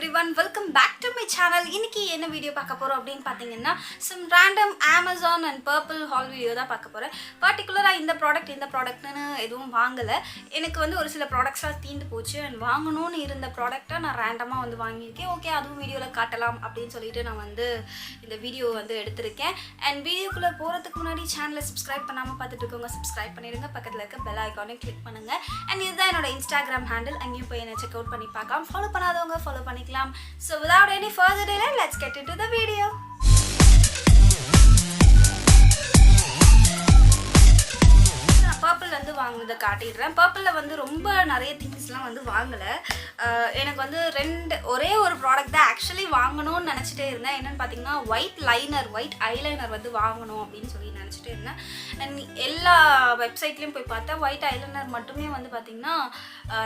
everyone, welcome back to my channel. இன்னைக்கு என்ன video பார்க்க போறோம் அப்படினு பாத்தீங்கன்னா some random Amazon and Purplle haul video தான் பார்க்க போறேன். பர்టిక్యులரா இந்த ப்ராடக்ட்னு எதுவும் வாங்கல. எனக்கு வந்து ஒரு சில ப்ராடக்ட்ஸ்லாம் தீந்து போச்சு and வாங்கணும்னு இருந்த ப்ராடக்ட்டை நான் ரேண்டமா வந்து வாங்கியிருக்கேன். ஓகே, அதுவும் வீடியோல காட்டலாம் அப்படினு சொல்லிட்டு நான் வந்து இந்த வீடியோ வந்து எடுத்துர்க்கேன். and வீடியோக்குள்ள போறதுக்கு முன்னாடி சேனலை subscribe பண்ணாம பார்த்துட்டு இருக்கவங்க subscribe பண்ணிடுங்க. பக்கத்துல இருக்க bell icon-ஐ click பண்ணுங்க. and இதுதான் என்னோட Instagram handle. அங்கேயும் போய் என்ன செக் அவுட் பண்ணி பார்க்கலாம். ஃபாலோ பண்ணாதவங்க ஃபாலோ பண்ணிக்கலாம். So without any further delay, let's get into the video. Purplle வந்து வாங்குனத காட்டிடுறேன். Purplle வந்து ரொம்ப நிறைய திங்ஸ்லாம் வந்து வாங்கல. எனக்கு வந்து ஒரே ஒரு ப்ராடக்ட் தான் ஆக்சுவலி வாங்கணும்னு நினச்சிட்டே இருந்தேன். என்னென்னு பார்த்தீங்கன்னா ஒயிட் ஐலைனர் வந்து வாங்கணும் அப்படின்னு சொல்லி நினச்சிட்டே இருந்தேன். அண்ட் எல்லா வெப்சைட்லேயும் போய் பார்த்தேன். ஒயிட் ஐலைனர் மட்டுமே வந்து பார்த்திங்கன்னா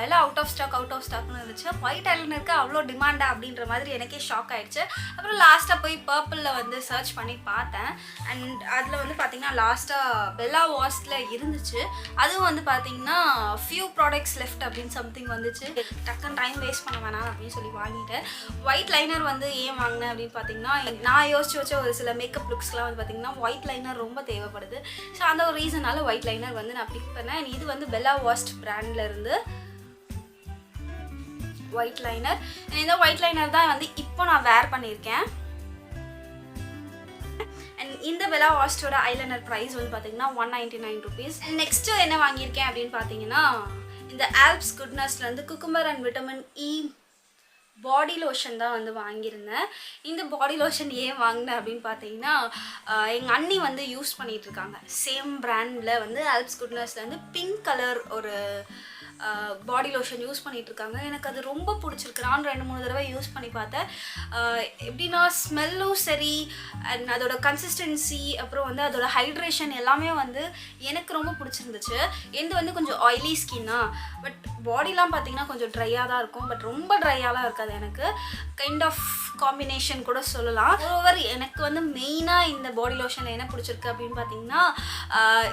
எல்லாம் அவுட் ஆஃப் ஸ்டாக்னு இருந்துச்சு. ஒயிட் ஐலைனருக்கு அவ்வளோ டிமாண்டா அப்படின்ற மாதிரி எனக்கே ஷாக் ஆகிடுச்சு. அப்புறம் லாஸ்ட்டாக போய் Purplle வந்து சர்ச் பண்ணி பார்த்தேன். அண்ட் அதில் வந்து பார்த்திங்கன்னா லாஸ்ட்டாக பெல்லா வாஸ்டில் இருந்துச்சு. அதுவும் வந்து பார்த்தீங்கன்னா ஃபியூ ப்ராடக்ட்ஸ் லெஃப்ட் அப்படின்னு சம்திங் வந்துச்சு. டக்குன்னு டைம் வேஸ்ட் பண்ண வேணாம் அப்படின்னு சொல்லி வாங்கிட்டேன். ஒயிட் லைனர் வந்து ஏன் வாங்கினேன் அப்படின்னு பார்த்தீங்கன்னா நான் யோசிச்சு வச்ச ஒரு சில மேக்கப் லுக்ஸ்லாம் வந்து பார்த்தீங்கன்னா ஒயிட் லைனர் ரொம்ப தேவைப்படுது. ஸோ அந்த ஒரு ரீசனால ஒயிட் லைனர் வந்து நான் பிக் பண்ணேன். இது வந்து பெல்லா வாஸ்ட் பிராண்ட்ல இருந்து ஒயிட் லைனர். இந்த ஒயிட் லைனர் தான் வந்து இப்போ நான் வேர் பண்ணியிருக்கேன். அண்ட் இந்த பெல்லா வாஸ்டோட ஐலைனர் ப்ரைஸ் வந்து பார்த்தீங்கன்னா 199 rupees. நெக்ஸ்ட்டு என்ன வாங்கியிருக்கேன் அப்படின்னு பார்த்தீங்கன்னா இந்த ஆல்ப்ஸ் குட்னஸ்லேருந்து cucumber and vitamin E body lotion தான் வந்து வாங்கியிருந்தேன். இந்த பாடி லோஷன் ஏன் வாங்கினேன் அப்படின்னு பார்த்தீங்கன்னா எங்கள் அண்ணி வந்து யூஸ் பண்ணிகிட்ருக்காங்க. சேம் பிராண்டில் வந்து ஆல்ப்ஸ் குட்னஸ்லேருந்து பிங்க் கலர் ஒரு பாடி லோஷன் யூஸ் பண்ணிகிட்ருக்காங்க. எனக்கு அது ரொம்ப பிடிச்சிருக்கு. நான் 2-3 தடவை யூஸ் பண்ணி பார்த்தேன். எப்படின்னா ஸ்மெல்லும் சரி அண்ட் அதோட கன்சிஸ்டன்சி அப்புறம் வந்து அதோட ஹைட்ரேஷன் எல்லாமே வந்து எனக்கு ரொம்ப பிடிச்சிருந்துச்சு. எந்த வந்து கொஞ்சம் ஆயிலி ஸ்கின்னா, பட் பாடிலாம் பார்த்திங்கன்னா கொஞ்சம் ட்ரையாக தான் இருக்கும். பட் ரொம்ப ட்ரையாலாம் இருக்காது. எனக்கு கைண்ட் ஆஃப் காம்பினேஷன் கூட சொல்லலாம். ஓவர் எனக்கு வந்து மெயினாக இந்த பாடி லோஷன் என்ன பிடிச்சிருக்கு அப்படின்னு பார்த்தீங்கன்னா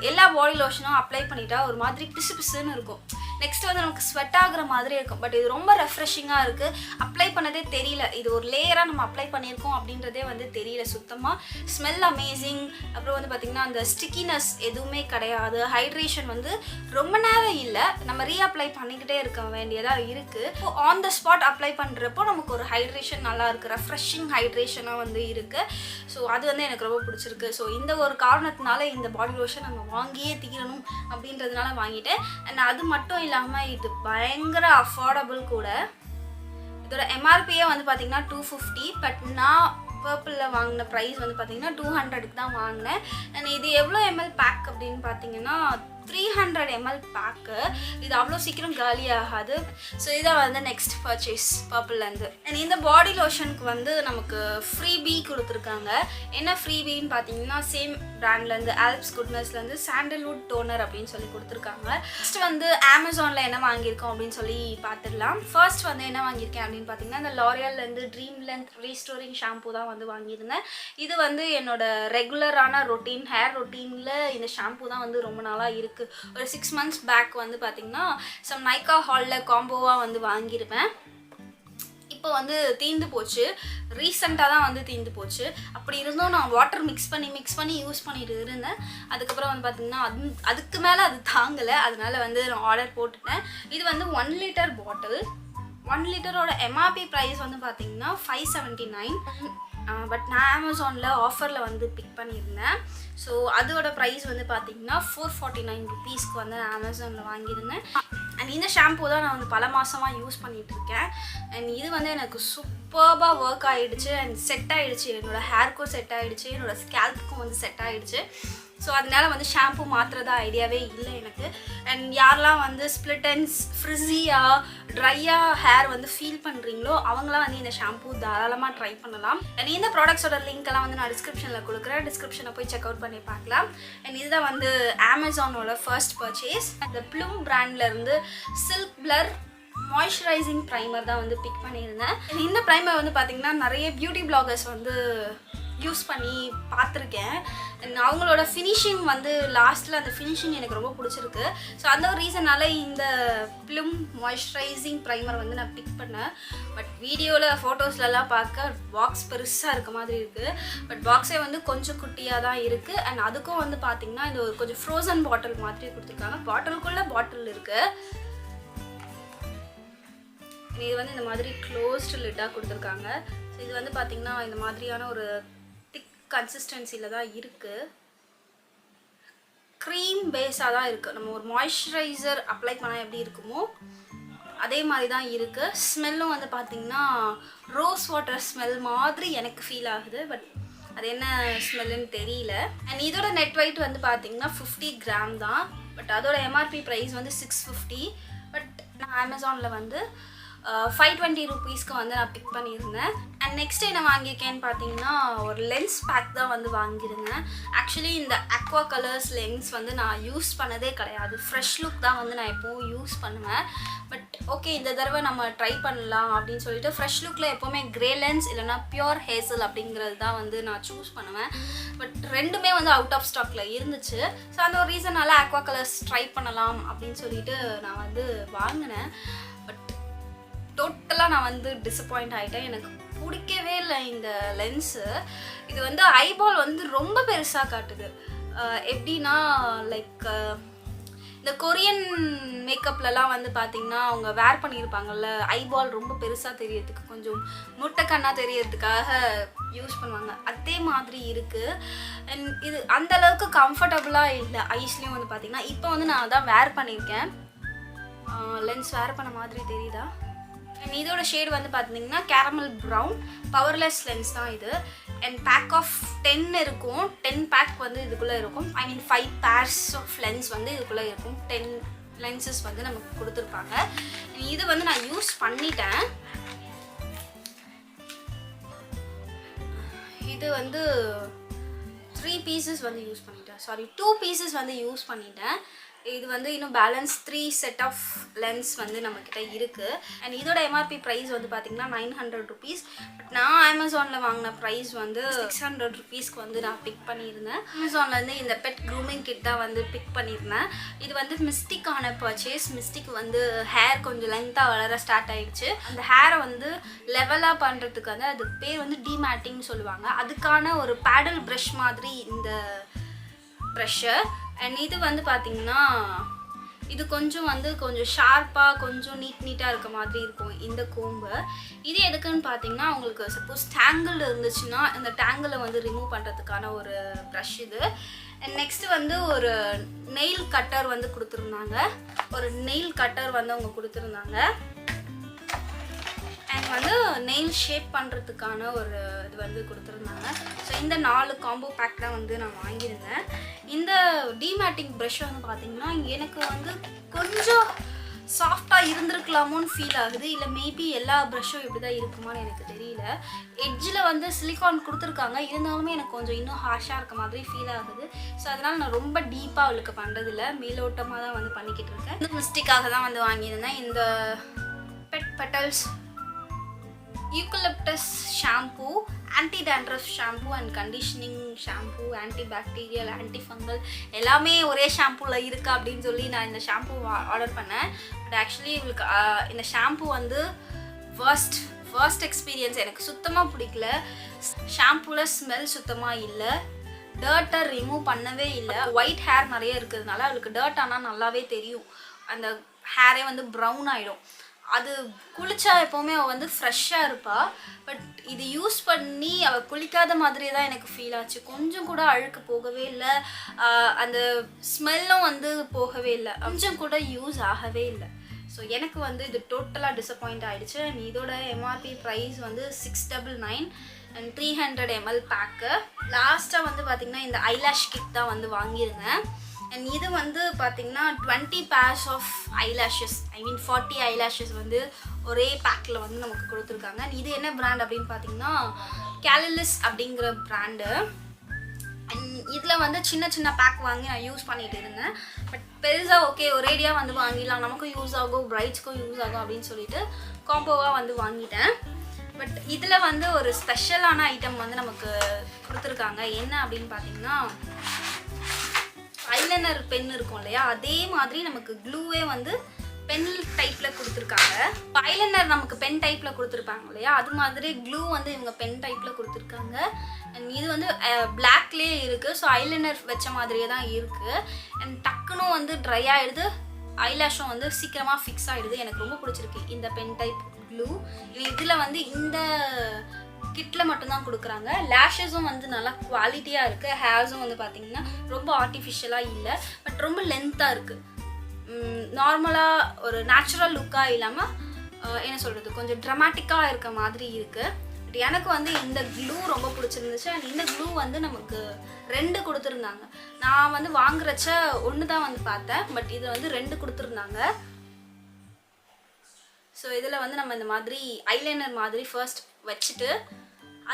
எல்லா பாடி லோஷனும் அப்ளை பண்ணிட்டா ஒரு மாதிரி பிசு பிசுன்னு இருக்கும். நெக்ஸ்ட் வந்து நமக்கு ஸ்வெட் ஆகுற மாதிரி இருக்கும். பட் இது ரொம்ப ரெஃப்ரெஷிங்காக இருக்குது. அப்ளை பண்ணதே தெரியல. இது ஒரு லேயராக நம்ம அப்ளை பண்ணியிருக்கோம் அப்படின்றதே வந்து தெரியல சுத்தமாக. Smell amazing. அப்புறம் வந்து பார்த்திங்கன்னா அந்த ஸ்டிக்கினஸ் எதுவுமே கிடையாது. ஹைட்ரேஷன் வந்து ரொம்ப நேரம் இல்லை, நம்ம ரீஅப்ளை பண்ணிக்கிட்டே இருக்க வேண்டியதாக இருக்குது. So on the spot apply பண்ணுறப்போ நமக்கு ஒரு ஹைட்ரேஷன் நல்லா இருக்குது, ரெஃப்ரெஷிங் ஹைட்ரேஷனாக வந்து இருக்குது. ஸோ அது வந்து எனக்கு ரொம்ப பிடிச்சிருக்கு. ஸோ இந்த ஒரு காரணத்தினால இந்த பாடி லோஷன் நம்ம வாங்கியே தீரணும் அப்படின்றதுனால வாங்கிட்டேன். அண்ட் அது மட்டும் இல்லாமல் இது பயங்கர அஃபோர்டபுள் கூட. இதோட எம்ஆர்பியே வந்து பார்த்திங்கன்னா 250. பட் நான் Purplle வாங்கின ப்ரைஸ் வந்து பார்த்திங்கன்னா 200க்கு தான் வாங்கினேன். அண்ட் இது எவ்வளோ எம்எல் பேக் அப்படின்னு பார்த்தீங்கன்னா 300 ml பேக்கு. இது அவ்வளோ சீக்கிரம் காலி ஆகாது. ஸோ இதை வந்து நெக்ஸ்ட் பர்ச்சேஸ் Purppleலேருந்து. அண்ட் இந்த பாடி லோஷனுக்கு வந்து நமக்கு ஃப்ரீபி கொடுத்துருக்காங்க. என்ன ஃப்ரீபின்னு பார்த்தீங்கன்னா சேம் பிராண்ட்லேருந்து ஆல்ப்ஸ் குட்னஸ்லேருந்து சாண்டல்வுட் டோனர் அப்படின்னு சொல்லி கொடுத்துருக்காங்க. நெக்ஸ்ட் வந்து அமேசானில் என்ன வாங்கியிருக்கோம் அப்படின்னு சொல்லி பார்த்துடலாம். ஃபர்ஸ்ட் வந்து என்ன வாங்கியிருக்கேன் அப்படின்னு பார்த்தீங்கன்னா இந்த லாரியல்லேருந்து ட்ரீம் லென்த் ரீஸ்டோரிங் ஷாம்பூ தான் வந்து வாங்கியிருந்தேன். இது வந்து என்னோட ரெகுலரான ரொட்டீன் ஹேர் ரொட்டீனில் இந்த ஷாம்பூ தான் வந்து ரொம்ப நாளாக இருக்குது. ஒரு 6 months பேக் வந்து பார்த்தீங்கன்னா சம் நைக்கா ஹாலில் காம்போவாக வந்து வாங்கியிருப்பேன். இப்போ வந்து தீந்து போச்சு. ரீசெண்டாக தான் வந்து தீந்து போச்சு. அப்படி இருந்தும் நான் வாட்டர் மிக்ஸ் பண்ணி யூஸ் பண்ணிட்டு இருந்தேன். அதுக்கப்புறம் வந்து பார்த்திங்கன்னா அதுக்கு மேலே அது தாங்கலை. அதனால வந்து நான் ஆர்டர் போட்டுட்டேன். இது வந்து 1 liter பாட்டில். 1 literோட எம்ஆர்பி ப்ரைஸ் வந்து பார்த்திங்கன்னா 579. பட் நான் அமேசானில் ஆஃபரில் வந்து பிக் பண்ணியிருந்தேன். ஸோ அதோட ப்ரைஸ் வந்து பார்த்திங்கன்னா 449 rupeesக்கு வந்து நான் அமேசானில் வாங்கியிருந்தேன். அண்ட் இந்த ஷாம்பூ தான் நான் வந்து பல மாதமாக யூஸ் பண்ணிகிட்ருக்கேன். அண்ட் இது வந்து எனக்கு சூப்பர்பாக ஒர்க் ஆகிடுச்சு அண்ட் செட் ஆகிடுச்சு. என்னோடய ஹேர்க்கும் செட் ஆகிடுச்சு, என்னோடய ஸ்கேல்ப்புக்கும் வந்து செட் ஆகிடுச்சு. ஸோ அதனால வந்து ஷாம்பூ மாற்றுறதா ஐடியாவே இல்லை எனக்கு. அண்ட் யாரெல்லாம் வந்து ஸ்ப்ளிட் அண்ட்ஸ் ஃப்ரிஸியாக ட்ரையாக ஹேர் வந்து ஃபீல் பண்ணுறீங்களோ அவங்களாம் வந்து இந்த ஷாம்பூ தாராளமாக ட்ரை பண்ணலாம். அண்ட் இந்த ப்ராடக்ட்ஸோட லிங்க்கெல்லாம் வந்து நான் டிஸ்கிரிப்ஷனில் கொடுக்குறேன். டிஸ்கிரிப்ஷனை போய் செக் அவுட் பண்ணி பார்க்கலாம். அண்ட் இதுதான் வந்து அமேசானோட ஃபர்ஸ்ட் பர்ச்சேஸ். இந்த ப்ளூம் பிராண்ட்லேருந்து சில்க் பிளர் மாய்ஸ்சரைசிங் ப்ரைமர் தான் வந்து பிக் பண்ணியிருந்தேன். இந்த ப்ரைமர் வந்து பார்த்திங்கன்னா நிறைய பியூட்டி பிளாகர்ஸ் வந்து யூஸ் பண்ணி பார்த்துருக்கேன். அவங்களோட ஃபினிஷிங் வந்து லாஸ்ட்டில் அந்த ஃபினிஷிங் எனக்கு ரொம்ப பிடிச்சிருக்கு. ஸோ அந்த ஒரு ரீசனால் இந்த ப்ளூம் மாய்ஸ்சரைசிங் ப்ரைமர் வந்து நான் பிக் பண்ணேன். பட் வீடியோவில் ஃபோட்டோஸ்லலாம் பார்க்க பாக்ஸ் பெருசாக இருக்க மாதிரி இருக்குது. பட் பாக்ஸே வந்து கொஞ்சம் குட்டியாக தான் இருக்குது. அண்ட் அதுக்கும் வந்து பார்த்திங்கன்னா இந்த ஒரு கொஞ்சம் ஃப்ரோசன் பாட்டில் மாதிரி கொடுத்துருக்காங்க. பாட்டிலுக்குள்ளே பாட்டில் இருக்குது. இது வந்து இந்த மாதிரி க்ளோஸ்டு லிட்டாக கொடுத்துருக்காங்க. ஸோ இது வந்து பார்த்திங்கன்னா இந்த மாதிரியான ஒரு கன்சிஸ்டன்சியில் தான் இருக்குது. க்ரீம் பேஸாக தான் இருக்குது. நம்ம ஒரு மாய்ஸ்சரைசர் அப்ளை பண்ணால் எப்படி இருக்குமோ அதே மாதிரி தான் இருக்குது. ஸ்மெல்லும் வந்து பார்த்திங்கன்னா ரோஸ் வாட்டர் ஸ்மெல் மாதிரி எனக்கு ஃபீல் ஆகுது. பட் அது என்ன ஸ்மெல்லுன்னு தெரியல. அண்ட் இதோட நெட் வெயிட் வந்து பார்த்திங்கன்னா 50 கிராம் தான். பட் அதோட எம்ஆர்பி ப்ரைஸ் வந்து 650. பட் நான் அமேசானில் வந்து 520 ருபீஸ்க்கு வந்து நான் பிக் பண்ணியிருந்தேன். அண்ட் நெக்ஸ்ட் என்ன வாங்கியிருக்கேன்னு பார்த்தீங்கன்னா ஒரு லென்ஸ் பேக் தான் வந்து வாங்கியிருந்தேன். ஆக்சுவலி இந்த அக்வா கலர்ஸ் லென்ஸ் வந்து நான் யூஸ் பண்ணதே கிடையாது. ஃப்ரெஷ் லுக் தான் வந்து நான் எப்போவும் யூஸ் பண்ணுவேன். பட் ஓகே இந்த தடவை நம்ம ட்ரை பண்ணலாம் அப்படின்னு சொல்லிட்டு ஃப்ரெஷ் லுக்கில் எப்போவுமே க்ரே லென்ஸ் இல்லைனா பியூர் ஹேசல் அப்படிங்கிறது தான் வந்து நான் சூஸ் பண்ணுவேன். பட் ரெண்டுமே வந்து அவுட் ஆஃப் ஸ்டாக்கில் இருந்துச்சு. ஸோ அந்த ஒரு ரீசனால் அக்வா கலர்ஸ் ட்ரை பண்ணலாம் அப்படின்னு சொல்லிட்டு நான் வந்து வாங்கினேன். பட் டோட்டலாக நான் வந்து டிசப்பாயிண்ட் ஆகிட்டேன். எனக்கு பிடிக்கவே இல்லை இந்த லென்ஸு. இது வந்து ஐபால் வந்து ரொம்ப பெருசாக காட்டுது. எப்படின்னா லைக் இந்த கொரியன் மேக்கப்லலாம் வந்து பார்த்திங்கன்னா அவங்க வேர் பண்ணியிருப்பாங்கல்ல, ஐபால் ரொம்ப பெருசாக தெரியறதுக்கு கொஞ்சம் முட்டைக்கண்ணாக தெரியறதுக்காக யூஸ் பண்ணுவாங்க. அதே மாதிரி இருக்குது. அண்ட் இது அந்தளவுக்கு கம்ஃபர்டபுளாக இல்லை. ஐஸ்லேயும் வந்து பார்த்திங்கன்னா இப்போ வந்து நான் அதான் வேர் பண்ணியிருக்கேன். லென்ஸ் வேர் பண்ண மாதிரி தெரியுதா? அண்ட் இதோட ஷேட் வந்து பார்த்தீங்கன்னா கேரமல் ப்ரௌன் பவர்லெஸ் லென்ஸ் தான் இது. அண்ட் பேக் ஆஃப் 10 இருக்கும். 10 பேக் வந்து இதுக்குள்ளே இருக்கும். ஐ மீன் 5 பேர்ஸ் ஆஃப் லென்ஸ் வந்து இதுக்குள்ளே இருக்கும். 10 லென்சஸ் வந்து நமக்கு கொடுத்துருப்பாங்க. இது வந்து நான் யூஸ் பண்ணிட்டேன். இது வந்து 3 பீசஸ் வந்து யூஸ் பண்ணிட்டேன். சாரி 2 பீசஸ் வந்து யூஸ் பண்ணிட்டேன். இது வந்து இன்னும் பேலன்ஸ் 3 செட் ஆஃப் லென்ஸ் வந்து நம்மக்கிட்ட இருக்குது. அண்ட் இதோட எம்ஆர்பி ப்ரைஸ் வந்து பார்த்திங்கன்னா 900 ருபீஸ். பட் நான் அமேசானில் வாங்கின ப்ரைஸ் வந்து 600 ருபீஸ்க்கு வந்து நான் பிக் பண்ணியிருந்தேன். அமேசான்லேருந்து இந்த பெட் க்ரூமிங் கிட் தான் வந்து பிக் பண்ணியிருந்தேன். இது வந்து மிஸ்டிக்கான பர்ச்சேஸ். மிஸ்டிக் வந்து ஹேர் கொஞ்சம் லென்த்தாக வளர ஸ்டார்ட் ஆகிடுச்சு. அந்த ஹேரை வந்து லெவலாக பண்ணுறதுக்கு வந்து அது பேர் வந்து டிமேட்டிங்னு சொல்லுவாங்க. அதுக்கான ஒரு பேடல் ப்ரஷ் மாதிரி இந்த ப்ரஷ்ஷு. அண்ட் இது வந்து பார்த்திங்கன்னா இது கொஞ்சம் ஷார்ப்பாக கொஞ்சம் நீட்டாக இருக்க மாதிரி இருக்கும் இந்த கோம்பு. இது எதுக்குன்னு பார்த்தீங்கன்னா உங்களுக்கு சப்போஸ் டேங்கிள் இருந்துச்சுன்னா இந்த டேங்கிளை வந்து ரிமூவ் பண்ணுறதுக்கான ஒரு ப்ரஷ் இது. அண்ட் நெக்ஸ்ட்டு வந்து ஒரு நெயில் கட்டர் வந்து கொடுத்துருந்தாங்க. அவங்க கொடுத்துருந்தாங்க. அண்ட் வந்து நெயில் ஷேப் பண்ணுறதுக்கான ஒரு இது வந்து கொடுத்துருந்தாங்க. ஸோ இந்த 4 காம்போ பேக் தான் வந்து நான் வாங்கியிருந்தேன். இந்த டிமேட்டிங் ப்ரஷ் வந்து பார்த்திங்கன்னா எனக்கு வந்து கொஞ்சம் சாஃப்டாக இருந்திருக்கலாமோன்னு ஃபீல் ஆகுது. இல்லை மேபி எல்லா ப்ரஷ்ஷும் இப்படி தான் இருக்குமான்னு எனக்கு தெரியல. எட்ஜில் வந்து சிலிக்கான் கொடுத்துருக்காங்க. இருந்தாலுமே எனக்கு கொஞ்சம் இன்னும் ஹார்ஷாக இருக்க மாதிரி ஃபீல் ஆகுது. ஸோ அதனால் நான் ரொம்ப டீப்பாக அவளுக்கு பண்ணுறதில்ல, மேலோட்டமாக தான் வந்து பண்ணிக்கிட்டு இருக்கேன். இந்த மிஸ்டேக்காக தான் வந்து வாங்கியிருந்தேன். இந்த pet petals eucalyptus shampoo, anti dandruff shampoo and conditioning shampoo, anti bacterial, anti fungal எல்லாமே ஒரே ஷாம்பூவில் இருக்குது அப்படின்னு சொல்லி நான் இந்த ஷாம்பூ ஆர்டர் பண்ணேன். பட் ஆக்சுவலி இவளுக்கு இந்த ஷாம்பூ வந்து ஃபர்ஸ்ட் எக்ஸ்பீரியன்ஸ். எனக்கு சுத்தமாக பிடிக்கல. ஷாம்பூவில் ஸ்மெல் சுத்தமாக இல்லை. டர்ட்டை ரிமூவ் பண்ணவே இல்லை. ஒயிட் ஹேர் நிறைய இருக்கிறதுனால அவளுக்கு டர்ட் ஆனால் நல்லாவே தெரியும். அந்த ஹேரே வந்து ப்ரௌன் ஆகிடும். அது குளிச்சா எப்போவுமே அவள் வந்து ஃப்ரெஷ்ஷாக இருப்பாள். பட் இது யூஸ் பண்ணி அவள் குளிக்காத மாதிரியே தான் எனக்கு ஃபீல் ஆச்சு. கொஞ்சம் கூட அழுக்கு போகவே இல்லை. அந்த ஸ்மெல்லும் வந்து போகவே இல்லை. கொஞ்சம் கூட யூஸ் ஆகவே இல்லை. ஸோ எனக்கு வந்து இது டோட்டலாக டிசப்பாயிண்ட் ஆகிடுச்சு. அண்ட் இதோட எம்ஆர்பி ப்ரைஸ் வந்து 699 அண்ட் 300 ml பேக்கு. லாஸ்ட்டாக வந்து பார்த்திங்கன்னா இந்த ஐலாஷ் கிட் தான் வந்து வாங்கியிருந்தேன். அண்ட் இது வந்து பார்த்திங்கன்னா 20 pairs of eyelashes, I mean 40 eyelashes வந்து ஒரே பேக்கில் வந்து நமக்கு கொடுத்துருக்காங்க. இது என்ன பிராண்ட் அப்படின்னு பார்த்தீங்கன்னா கேலிலிஸ் அப்படிங்கிற பிராண்டு. அண்ட் இதில் வந்து சின்ன பேக் வாங்கி நான் யூஸ் பண்ணிகிட்டு இருந்தேன். பட் பெருசாக ஓகே ஒரேடியாக வந்து வாங்கிடலாம், நமக்கும் யூஸ் ஆகும், பிரைட்ஸ்க்கும் யூஸ் ஆகும் அப்படின்னு சொல்லிட்டு காம்போவாக வந்து வாங்கிட்டேன். பட் இதில் வந்து ஒரு ஸ்பெஷலான ஐட்டம் வந்து நமக்கு கொடுத்துருக்காங்க. என்ன அப்படின்னு பார்த்தீங்கன்னா ஐலைனர் பென் இருக்கும் இல்லையா, அதே மாதிரி நமக்கு க்ளூவே வந்து பென் டைப்பில் கொடுத்துருக்காங்க. ஐலைனர் நமக்கு பென் டைப்பில் கொடுத்துருப்பாங்க இல்லையா, அது மாதிரி க்ளூ வந்து இவங்க பென் டைப்பில் கொடுத்துருக்காங்க. அண்ட் இது வந்து பிளாக்லேயே இருக்குது. ஸோ ஐலைனர் வச்ச மாதிரியே தான் இருக்குது. அண்ட் டக்குனும் வந்து ட்ரை ஆகிடுது, ஐலாஷும் வந்து சீக்கிரமாக ஃபிக்ஸ் ஆகிடுது. எனக்கு ரொம்ப பிடிச்சிருக்கு இந்த பென் டைப் க்ளூ. இதில் வந்து இந்த கிட்டில் மட்டும்தான் கொடுக்குறாங்க. லேஷஸும் வந்து நல்லா குவாலிட்டியாக இருக்குது. ஹேர்ஸும் வந்து பார்த்திங்கன்னா ரொம்ப ஆர்டிஃபிஷியலாக இல்லை, பட் ரொம்ப லென்த்தாக இருக்குது. நார்மலாக ஒரு நேச்சுரல் லுக்காக இல்லாமல் என்ன சொல்கிறது, கொஞ்சம் ட்ரமாட்டிக்காக இருக்க மாதிரி இருக்குது. பட் எனக்கு வந்து இந்த க்ளூ ரொம்ப பிடிச்சிருந்துச்சு. அண்ட் இந்த க்ளூ வந்து நமக்கு 2 கொடுத்துருந்தாங்க. நான் வந்து வாங்குறச்ச 1 தான் வந்து பார்த்தேன், பட் இதை வந்து 2 கொடுத்துருந்தாங்க. ஸோ இதில் வந்து நம்ம இந்த மாதிரி ஐலைனர் மாதிரி ஃபர்ஸ்ட் வச்சுட்டு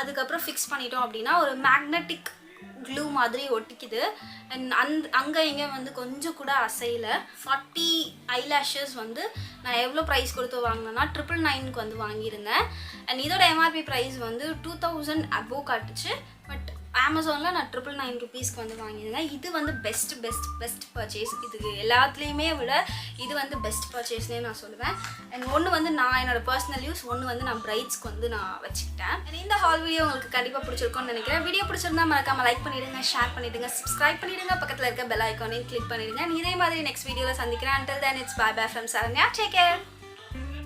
அதுக்கப்புறம் ஃபிக்ஸ் பண்ணிட்டோம் அப்படின்னா ஒரு மேக்னெட்டிக் க்ளூ மாதிரி ஒட்டிக்குது. அண்ட் அங்கே இங்கே வந்து கொஞ்சம் கூட அசையில். 40 ஐலாஷஸ் வந்து நான் எவ்வளோ ப்ரைஸ் கொடுத்து வாங்கினேன்னா 999க்கு வந்து வாங்கியிருந்தேன். அண்ட் இதோட எம்ஆர்பி ப்ரைஸ் வந்து 2000 அபோவ் காட்டுச்சு. பட் அமேசானில் நான் 999 ருபீஸ்க்கு வந்து வாங்கியிருந்தேன். இது வந்து பெஸ்ட் பர்ச்சேஸ். இதுக்கு எல்லாத்துலேயுமே விட இது வந்து பெஸ்ட் பர்ச்சேஸ்னே நான் சொல்லுவேன். அண்ட் ஒன்று வந்து நான் என்னோட பர்சனல் யூஸ், ஒன்று வந்து நான் பிரைட்ஸ்க்கு வந்து நான் வச்சுக்கிட்டேன். அண்ட் இந்த ஹால் வீடியோ உங்களுக்கு கண்டிப்பாக பிடிச்சிருக்கும்னு நினைக்கிறேன். வீடியோ பிடிச்சிருந்தா மறக்காமல் லைக் பண்ணிவிடுங்க, ஷேர் பண்ணிவிடுங்க, சப்ஸ்கிரைப் பண்ணிவிடுங்க, பக்கத்தில் இருக்க பெல் ஐக்கானையும் கிளிக் பண்ணிவிடுங்க. இதே மாதிரி நெக்ஸ்ட் வீடியோவில் சந்திக்கிறேன். Until then, it's bye from Saranya. Take care.